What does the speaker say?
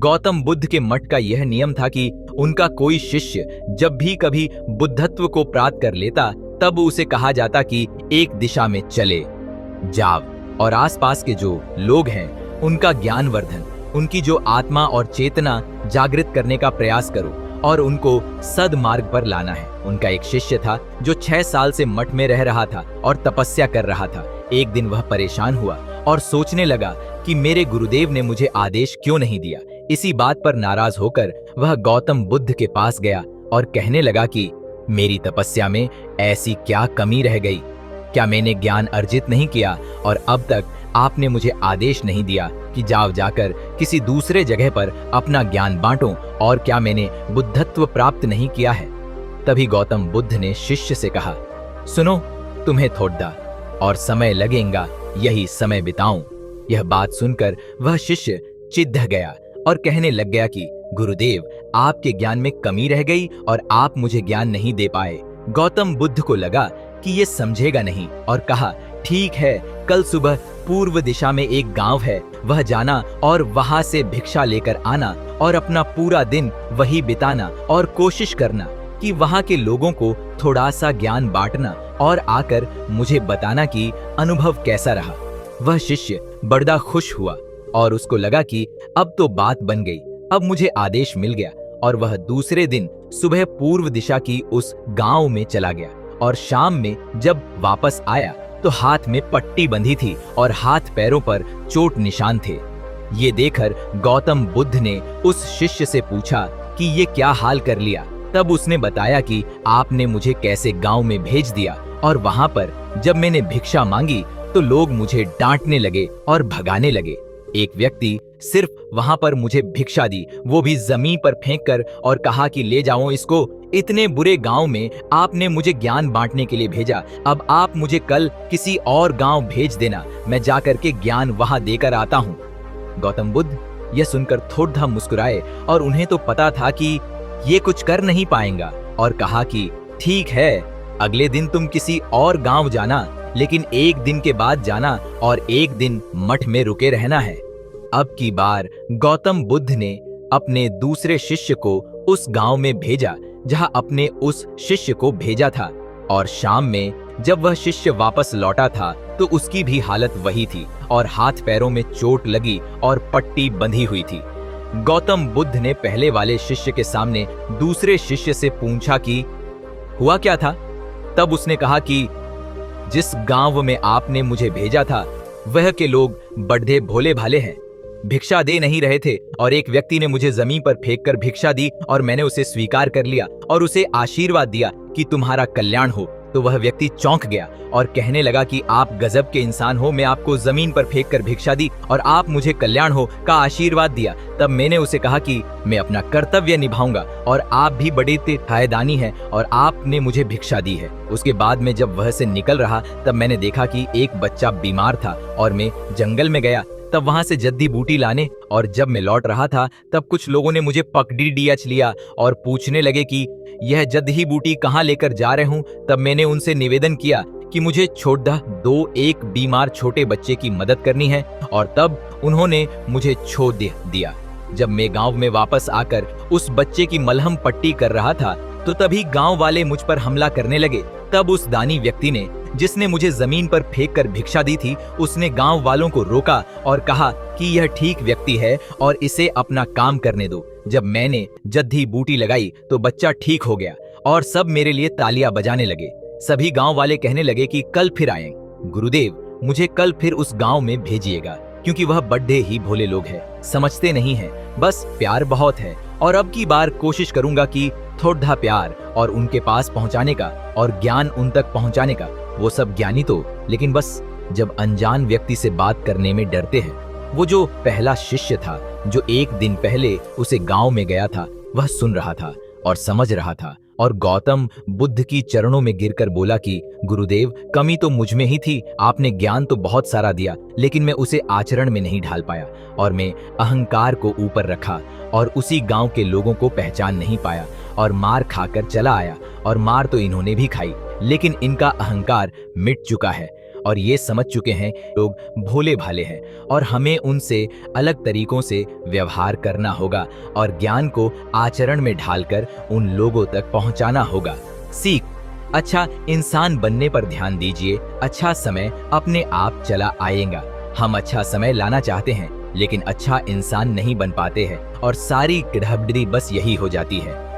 गौतम बुद्ध के मठ का यह नियम था कि उनका कोई शिष्य जब भी कभी बुद्धत्व को प्राप्त कर लेता तब उसे कहा जाता कि एक दिशा में चले जाओ और आसपास के जो लोग हैं उनका ज्ञान वर्धन, उनकी जो आत्मा और चेतना जागृत करने का प्रयास करो और उनको सद्मार्ग पर लाना है। उनका एक शिष्य था जो 6 साल से मठ में रह रहा था और तपस्या कर रहा था। एक दिन वह परेशान हुआ और सोचने लगा कि मेरे गुरुदेव ने मुझे आदेश क्यों नहीं दिया। इसी बात पर नाराज होकर वह गौतम बुद्ध के पास गया और कहने लगा कि मेरी तपस्या में ऐसी क्या कमी रह गई? क्या मैंने ज्ञान अर्जित नहीं किया और अब तक आपने मुझे आदेश नहीं दिया कि जाओ जाकर किसी दूसरे जगह पर अपना ज्ञान बांटो? और क्या मैंने बुद्धत्व प्राप्त नहीं किया है? तभी गौतम बुद्ध ने शिष्य से कहा, सुनो, तुम्हें थोड़ा और समय लगेगा, यही समय बिताऊं। यह बात सुनकर वह शिष्य चिढ़ गया और कहने लग गया कि गुरुदेव, आपके ज्ञान में कमी रह गई और आप मुझे ज्ञान नहीं दे पाए। गौतम बुद्ध को लगा कि ये समझेगा नहीं और कहा, ठीक है, कल सुबह पूर्व दिशा में एक गांव है, वह जाना और वहां से भिक्षा लेकर आना और अपना पूरा दिन वही बिताना और कोशिश करना कि वहां के लोगों को थोड़ा सा ज्ञान बांटना और आकर मुझे बताना कि अनुभव कैसा रहा। वह शिष्य बड़ा खुश हुआ और उसको लगा कि अब तो बात बन गई, अब मुझे आदेश मिल गया। और वह दूसरे दिन सुबह पूर्व दिशा की उस गांव में चला गया और शाम में जब वापस आया तो हाथ में पट्टी बंधी थी और हाथ पैरों पर चोट निशान थे। ये देखकर गौतम बुद्ध ने उस शिष्य से पूछा कि ये क्या हाल कर लिया? तब उसने बताया कि आपने मुझे कैसे गांव में भेज दिया और वहां पर जब मैंने भिक्षा मांगी तो लोग मुझे डांटने लगे और भगाने लगे। एक व्यक्ति सिर्फ वहां पर मुझे भिक्षा दी, वो भी जमीन पर फेंक कर, और कहा कि ले जाओ इसको। इतने बुरे गांव में आपने मुझे ज्ञान बांटने के लिए भेजा, अब आप मुझे कल किसी और गांव भेज देना, मैं जाकर के ज्ञान वहां देकर आता हूं। गौतम बुद्ध यह सुनकर थोड़ा मुस्कुराए और उन्हें तो पता था कि ये कुछ कर नहीं पाएगा और कहा कि ठीक है, अगले दिन तुम किसी और गांव जाना, लेकिन एक दिन के बाद जाना और एक दिन मठ में रुके रहना है। अब की बार गौतम बुद्ध ने अपने दूसरे शिष्य को उस गांव में भेजा जहां अपने उस शिष्य को भेजा था, और शाम में जब वह शिष्य वापस लौटा था तो उसकी भी हालत वही थी और हाथ पैरों में चोट लगी और पट्टी बंधी हुई थी। गौतम बुद्ध ने पहले वाले शिष्य के सामने दूसरे शिष्य से पूछा कि हुआ क्या था? तब उसने कहा कि जिस गांव में आपने मुझे भेजा था वह के लोग बड़े भोले भाले हैं, भिक्षा दे नहीं रहे थे और एक व्यक्ति ने मुझे जमीन पर फेंककर भिक्षा दी और मैंने उसे स्वीकार कर लिया और उसे आशीर्वाद दिया कि तुम्हारा कल्याण हो। तो वह व्यक्ति चौंक गया और कहने लगा कि आप गजब के इंसान हो, मैं आपको जमीन पर फेंककर भिक्षा दी और आप मुझे कल्याण हो का आशीर्वाद दिया। तब मैंने उसे कहा कि मैं अपना कर्तव्य निभाऊंगा और आप भी बड़े तिहायदानी हैं और आपने मुझे भिक्षा दी है। उसके बाद में जब वह से निकल रहा तब मैंने देखा कि एक बच्चा बीमार था और मैं जंगल में गया, तब वहां से जद्दी बूटी लाने, और जब मैं लौट रहा था तब कुछ लोगों ने मुझे पकड़ी डियाच लिया और पूछने लगे कि यह जद्दी बूटी कहाँ लेकर जा रहे हूँ। तब मैंने उनसे निवेदन किया कि मुझे छोड़ दो, एक बीमार छोटे बच्चे की मदद करनी है, और तब उन्होंने मुझे छोड़ दिया। जब मैं गांव में वापस आकर उस बच्चे की मलहम पट्टी कर रहा था तो तभी गांव वाले मुझ पर हमला करने लगे। तब उस दानी व्यक्ति ने, जिसने मुझे जमीन पर फेंक कर भिक्षा दी थी, उसने गांव वालों को रोका और कहा कि यह ठीक व्यक्ति है और इसे अपना काम करने दो। जब मैंने जद्दी बूटी लगाई तो बच्चा ठीक हो गया और सब मेरे लिए तालियां बजाने लगे। सभी गांव वाले कहने लगे कि कल फिर आएं। गुरुदेव, मुझे कल फिर उस गांव में भेजिएगा, क्योंकि वह बड़े ही भोले लोग हैं, समझते नहीं हैं, बस प्यार बहुत है। और अब की बार कोशिश करूंगा कि थोड़ा प्यार और उनके पास पहुंचाने का और ज्ञान उन तक पहुंचाने का। वो सब ज्ञानी तो, लेकिन बस जब अनजान व्यक्ति से बात करने में डरते हैं। वो जो पहला शिष्य था जो एक दिन पहले उसे गांव में गया था, वह सुन रहा था और समझ रहा था और गौतम बुद्ध की चरणों में गिरकर बोला कि गुरुदेव, कमी तो मुझ में ही थी, आपने ज्ञान तो बहुत सारा दिया लेकिन मैं उसे आचरण में नहीं ढाल पाया और मैं अहंकार को ऊपर रखा और उसी गांव के लोगों को पहचान नहीं पाया और मार खाकर चला आया। और मार तो इन्होंने भी खाई, लेकिन इनका अहंकार मिट चुका है और ये समझ चुके हैं लोग भोले भाले हैं और हमें उनसे अलग तरीकों से व्यवहार करना होगा और ज्ञान को आचरण में ढालकर उन लोगों तक पहुंचाना होगा। सीख, अच्छा इंसान बनने पर ध्यान दीजिए, अच्छा समय अपने आप चला आएगा। हम अच्छा समय लाना चाहते हैं लेकिन अच्छा इंसान नहीं बन पाते हैं और सारी गड़बड़ी बस यही हो जाती है।